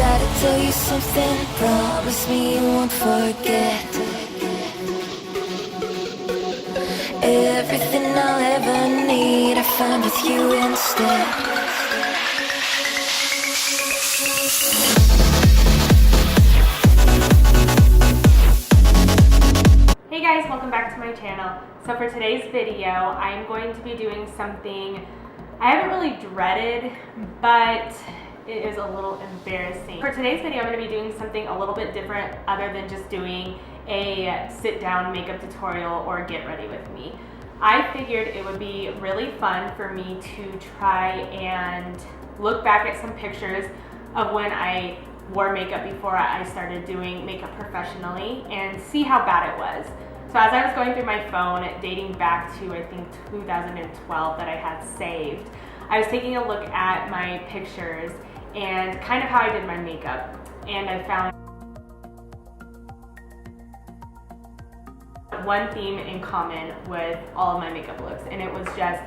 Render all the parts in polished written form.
gotta tell you something, promise me you won't forget. Everything I'll ever need I found with you instead. Hey guys, welcome back to my channel. So for today's video, I'm going to be doing something I haven't really dreaded, but it is a little embarrassing. For today's video, I'm going to be doing something a little bit different other than just doing a sit-down makeup tutorial or get ready with me. I figured it would be really fun for me to try and look back at some pictures of when I wore makeup before I started doing makeup professionally and see how bad it was. So as I was going through my phone, dating back to I think 2012 that I had saved, I was taking a look at my pictures and kind of how I did my makeup, and I found one theme in common with all of my makeup looks, and it was just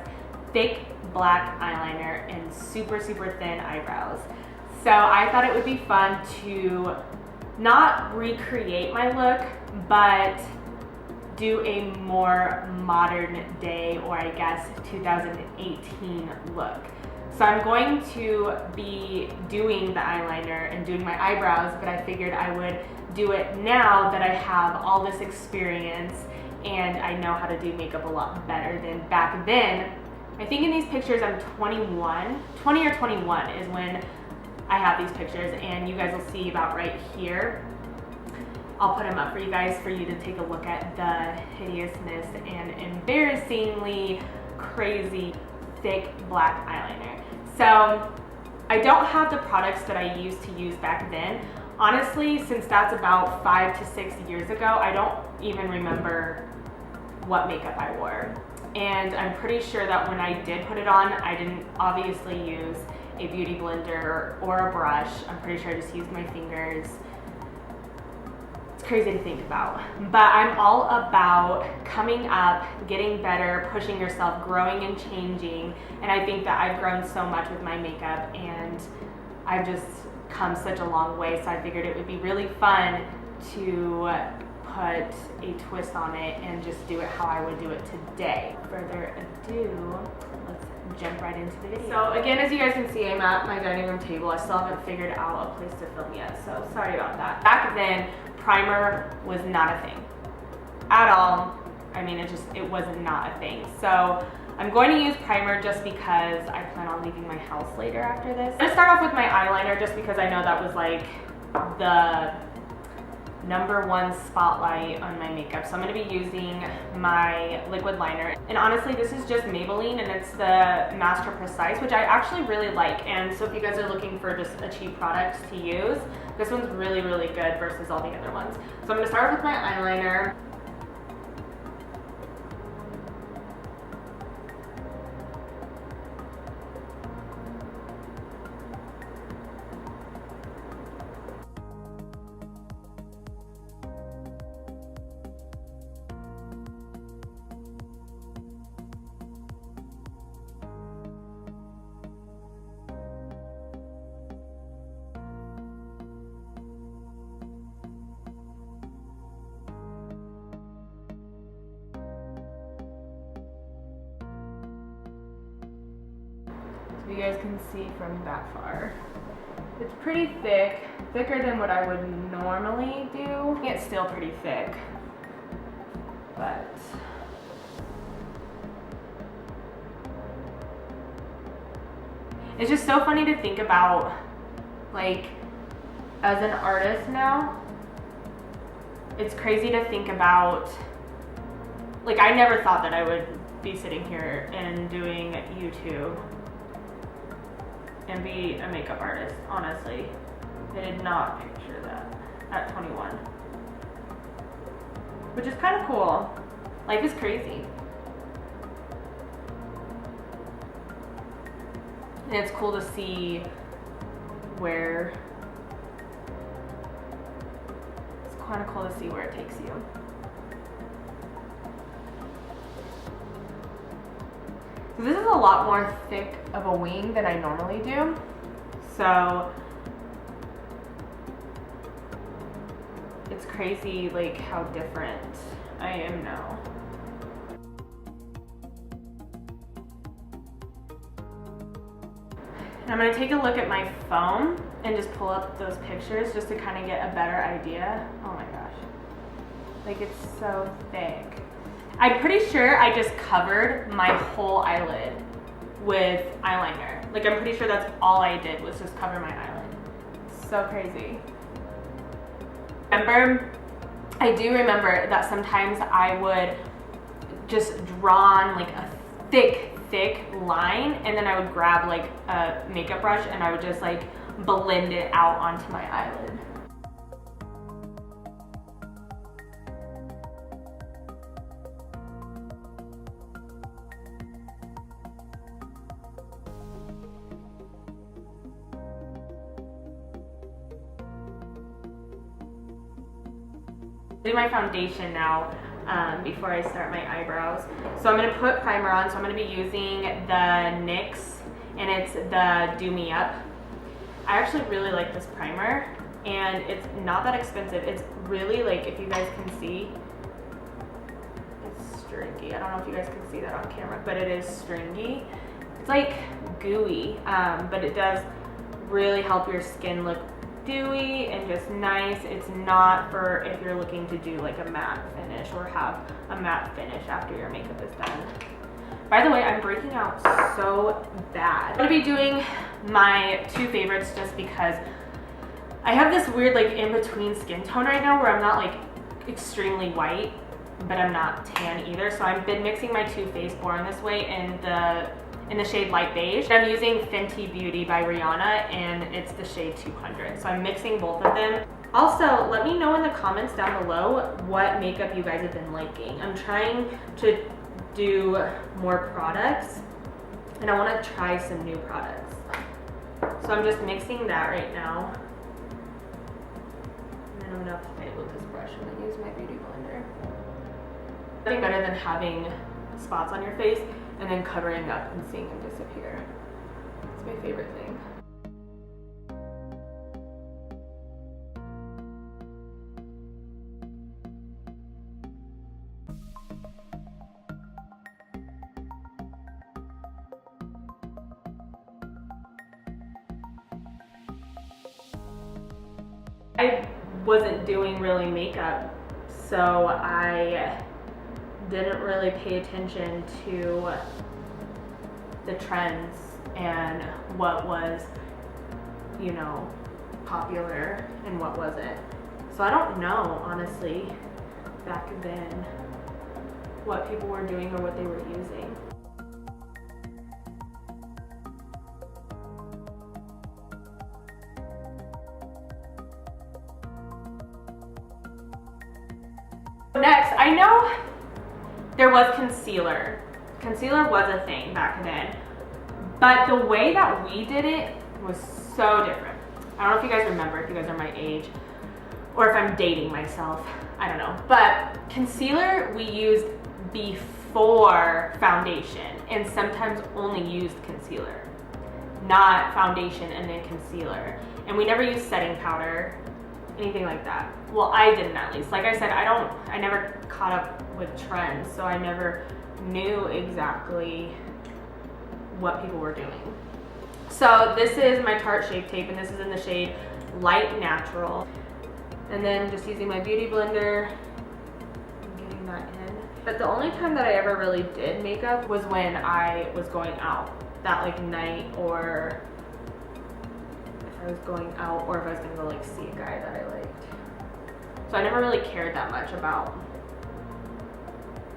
thick black eyeliner and super thin eyebrows. So I thought it would be fun to not recreate my look, but do a more modern day, or I guess 2018 look. So I'm going to be doing the eyeliner and doing my eyebrows, but I figured I would do it now that I have all this experience and I know how to do makeup a lot better than back then. I think in these pictures I'm 20 or 21 is when I have these pictures, and you guys will see about right here. I'll put them up for you guys for you to take a look at the hideousness and embarrassingly crazy thick black eyeliner. So I don't have the products that I used to use back then. Honestly, since that's about 5 to 6 years ago, I don't even remember what makeup I wore. And I'm pretty sure that when I did put it on, I didn't obviously use a beauty blender or a brush. I'm pretty sure I just used my fingers. It's crazy to think about, but I'm all about coming up, getting better, pushing yourself, growing and changing, and I think that I've grown so much with my makeup and I've just come such a long way, so I figured it would be really fun to put a twist on it and just do it how I would do it today. Further ado, let's jump right into the video. So again, as you guys can see, I'm at my dining room table. I still haven't figured out a place to film yet, so sorry about that. Back then, primer was not a thing at all. I mean, it was not a thing. So I'm going to use primer just because I plan on leaving my house later after this. I'm gonna start off with my eyeliner just because I know that was like the #1 spotlight on my makeup. So I'm going to be using my liquid liner, and honestly this is just Maybelline and it's the Master Precise, which I actually really like. And so if you guys are looking for just a cheap product to use, this one's really good versus all the other ones. So I'm going to start with my eyeliner. You guys can see from that far. It's pretty thick, thicker than what I would normally do. It's still pretty thick, but it's just so funny to think about, like, as an artist now, it's crazy to think about, like, I never thought that I would be sitting here and doing YouTube and be a makeup artist, honestly. I did not picture that at 21. Which is kind of cool. Life is crazy. And it's cool to see where, it's kind of cool to see where it takes you. So this is a lot more thick of a wing than I normally do. So It's crazy like how different I am now. And I'm gonna take a look at my phone and just pull up those pictures just to kind of get a better idea. Oh my gosh. Like, it's so thick. I'm pretty sure I just covered my whole eyelid with eyeliner. Like, I'm pretty sure that's all I did was just cover my eyelid. So crazy. I do remember that sometimes I would just draw on like a thick line, and then I would grab like a makeup brush and I would just like blend it out onto my eyelid. Do my foundation now before I start my eyebrows. So I'm going to put primer on. So I'm going to be using the NYX, and it's the Do Me Up. I actually really like this primer, and it's not that expensive. It's really, like, if you guys can see, it's stringy. I don't know if you guys can see that on camera, but it is stringy. It's like gooey, but it does really help your skin look dewy and just nice. It's not for if you're looking to do like a matte finish or have a matte finish after your makeup is done. By the way, I'm breaking out so bad. I'm gonna be doing my two favorites just because I have this weird like in-between skin tone right now where I'm not like extremely white, but I'm not tan either. So I've been mixing my two Face Born this way in the shade Light Beige. I'm using Fenty Beauty by Rihanna, and it's the shade 200. So I'm mixing both of them. Also, let me know in the comments down below what makeup you guys have been liking. I'm trying to do more products, and I want to try some new products. So I'm just mixing that right now. And then I'm gonna apply it with this brush and then use my beauty blender. Nothing better than having spots on your face and then covering up and seeing them disappear. It's my favorite thing. I wasn't doing really makeup, so I didn't really pay attention to the trends and what was, you know, popular and what wasn't. So I don't know, honestly, back then, what people were doing or what they were using. Next, I know there was concealer. Concealer was a thing back then, but the way that we did it was so different. I don't know if you guys remember, if you guys are my age, or if I'm dating myself, I don't know. But concealer we used before foundation, and sometimes only used concealer, not foundation and then concealer. And we never used setting powder, anything like that. Well, I didn't, at least. Like I said, I never caught up with trends, so I never knew exactly what people were doing. So this is my Tarte Shape Tape, and this is in the shade Light Natural. And then just using my beauty blender and getting that in. But the only time that I ever really did makeup was when I was going out that like night, or if I was going out, or if I was gonna go like see a guy that I liked. So I never really cared that much about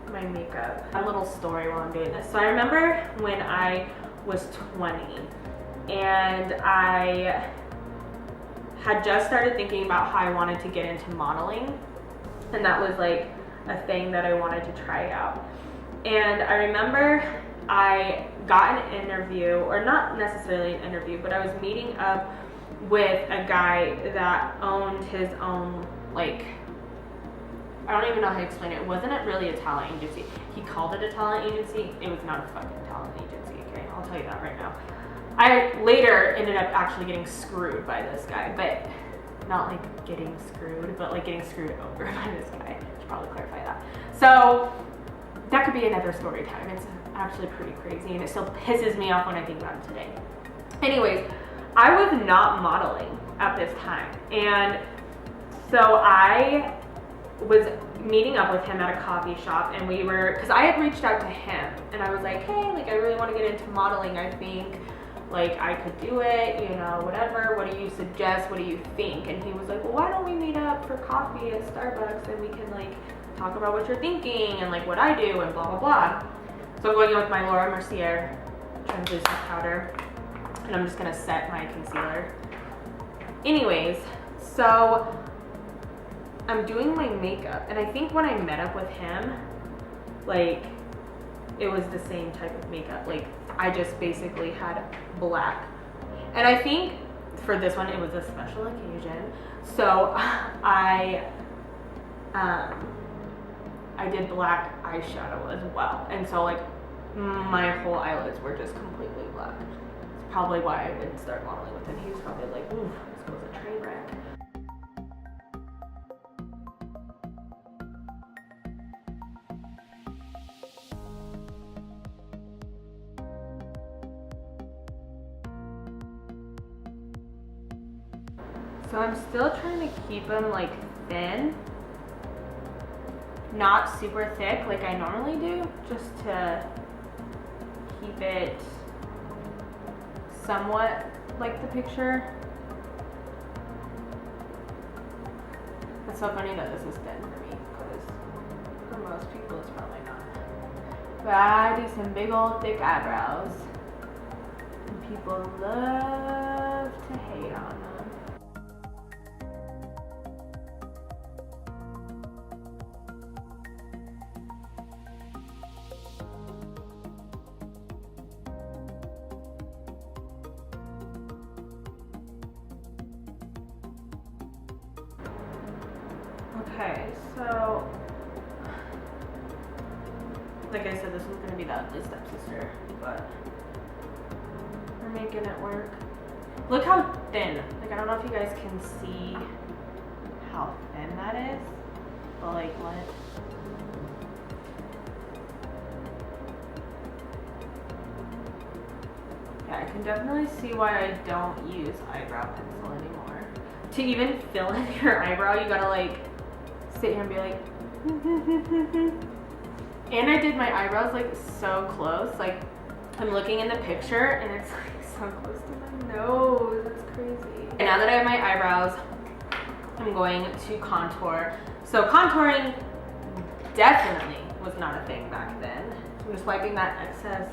my makeup. A little story while I'm doing this. So I remember when I was 20 and I had just started thinking about how I wanted to get into modeling, and that was like a thing that I wanted to try out. And I remember I got an interview, or not necessarily an interview, but I was meeting up with a guy that owned his own, like, I don't even know how to explain it. It wasn't really a talent agency. He called it a talent agency. It was not a fucking talent agency, okay? I'll tell you that right now. I later ended up actually getting screwed by this guy, but not like getting screwed, but like getting screwed over by this guy. I should probably clarify that. So that could be another story time. It's actually pretty crazy and it still pisses me off when I think about it today. Anyways, I was not modeling at this time, and so I was meeting up with him at a coffee shop, and we were, because I had reached out to him and I was like, hey, like I really want to get into modeling. I think like I could do it, you know, whatever. What do you suggest? What do you think? And he was like, well, why don't we meet up for coffee at Starbucks and we can like talk about what you're thinking and like what I do and blah, blah, blah. So I'm going in with my Laura Mercier translucent powder, and I'm just gonna set my concealer. Anyways, so I'm doing my makeup, and I think when I met up with him, like, it was the same type of makeup. Like, I just basically had black. And I think for this one, it was a special occasion. So I did black eyeshadow as well. And so like my whole eyelids were just completely black. It's probably why I didn't start modeling with him. He was probably like, ooh, this was a train wreck. So I'm still trying to keep them like thin, not super thick like I normally do, just to keep it somewhat like the picture. It's so funny that this is thin for me, because for most people it's probably not. But I do some big old thick eyebrows, and people love to hate on them. Okay, so like I said, this was gonna be the ugly stepsister, but we're making it work. Look how thin. Like, I don't know if you guys can see how thin that is, but like what? Yeah, I can definitely see why I don't use eyebrow pencil anymore. To even fill in your eyebrow, you gotta like sit here and be like, and I did my eyebrows like so close. Like, I'm looking in the picture and it's like so close to my nose. It's crazy. And now that I have my eyebrows, I'm going to contour. So contouring definitely was not a thing back then. So I'm just wiping that excess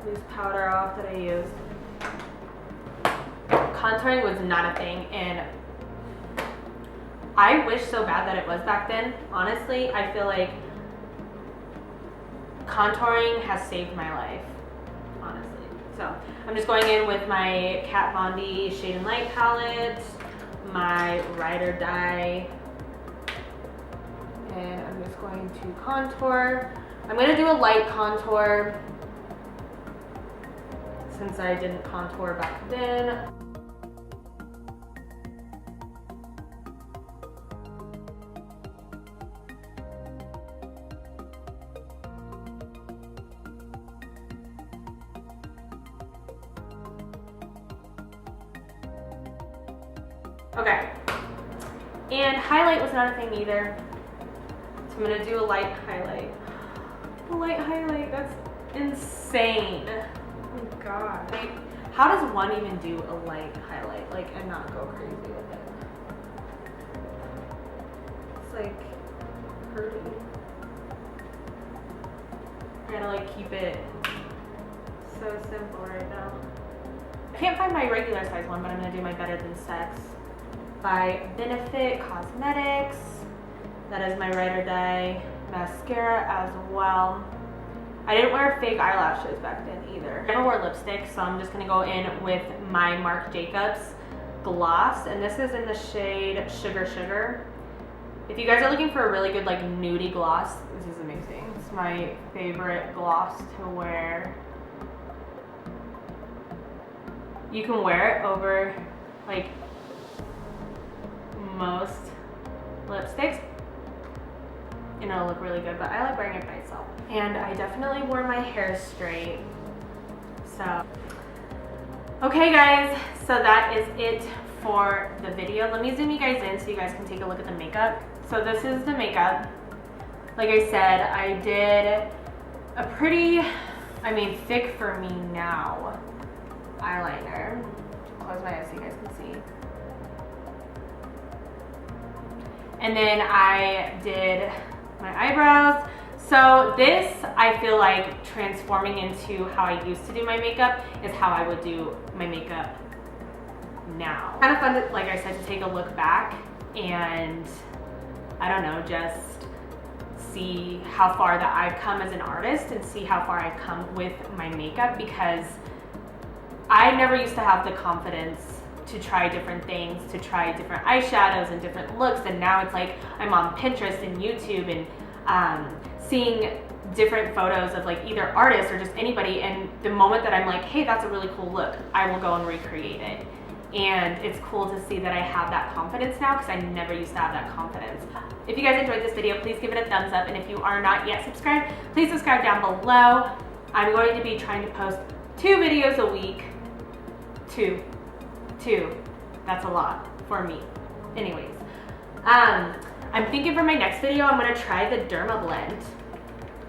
loose powder off that I used. Contouring was not a thing, and I wish so bad that it was back then. Honestly, I feel like contouring has saved my life, honestly. So I'm just going in with my Kat Von D Shade and Light palette, my Ride or Die, and I'm just going to contour. I'm going to do a light contour since I didn't contour back then. Okay, and highlight was not a thing either, so I'm gonna do a light highlight. A light highlight, that's insane. Oh my god. Like, how does one even do a light highlight, like, and not go crazy with it? It's like hurting. I gotta like keep it so simple right now. I can't find my regular size one, but I'm gonna do my Better Than Sex by Benefit Cosmetics. That is my Ride or Die mascara as well. I didn't wear fake eyelashes back then either. I never wore lipstick, so I'm just gonna go in with my Marc Jacobs gloss, and this is in the shade Sugar Sugar. If you guys are looking for a really good like nudie gloss, this is amazing. It's my favorite gloss to wear. You can wear it over like most lipsticks and it'll look really good, but I like wearing it by itself. And I definitely wore my hair straight. So, okay guys, so that is it for the video. Let me zoom you guys in so you guys can take a look at the makeup. So this is the makeup. Like I said, I did a pretty, thick for me now eyeliner. Close my eyes so you guys can see. And then I did my eyebrows. So this, I feel like transforming into how I used to do my makeup is how I would do my makeup now. Kind of fun, to, like I said, to take a look back and I don't know, just see how far that I've come as an artist and see how far I've come with my makeup, because I never used to have the confidence to try different things, to try different eyeshadows and different looks, and now it's like I'm on Pinterest and YouTube and seeing different photos of like either artists or just anybody, and the moment that I'm like, hey, that's a really cool look, I will go and recreate it. And it's cool to see that I have that confidence now, because I never used to have that confidence. If you guys enjoyed this video, please give it a thumbs up, and if you are not yet subscribed, please subscribe down below. I'm going to be trying to post 2 videos a week. Two. That's a lot for me. Anyways, I'm thinking for my next video, I'm gonna try the Derma Blend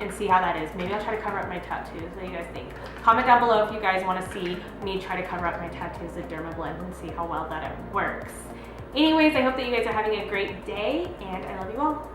and see how that is. Maybe I'll try to cover up my tattoos. What do you guys think? Comment down below if you guys want to see me try to cover up my tattoos with Derma Blend and see how well that it works. Anyways, I hope that you guys are having a great day, and I love you all.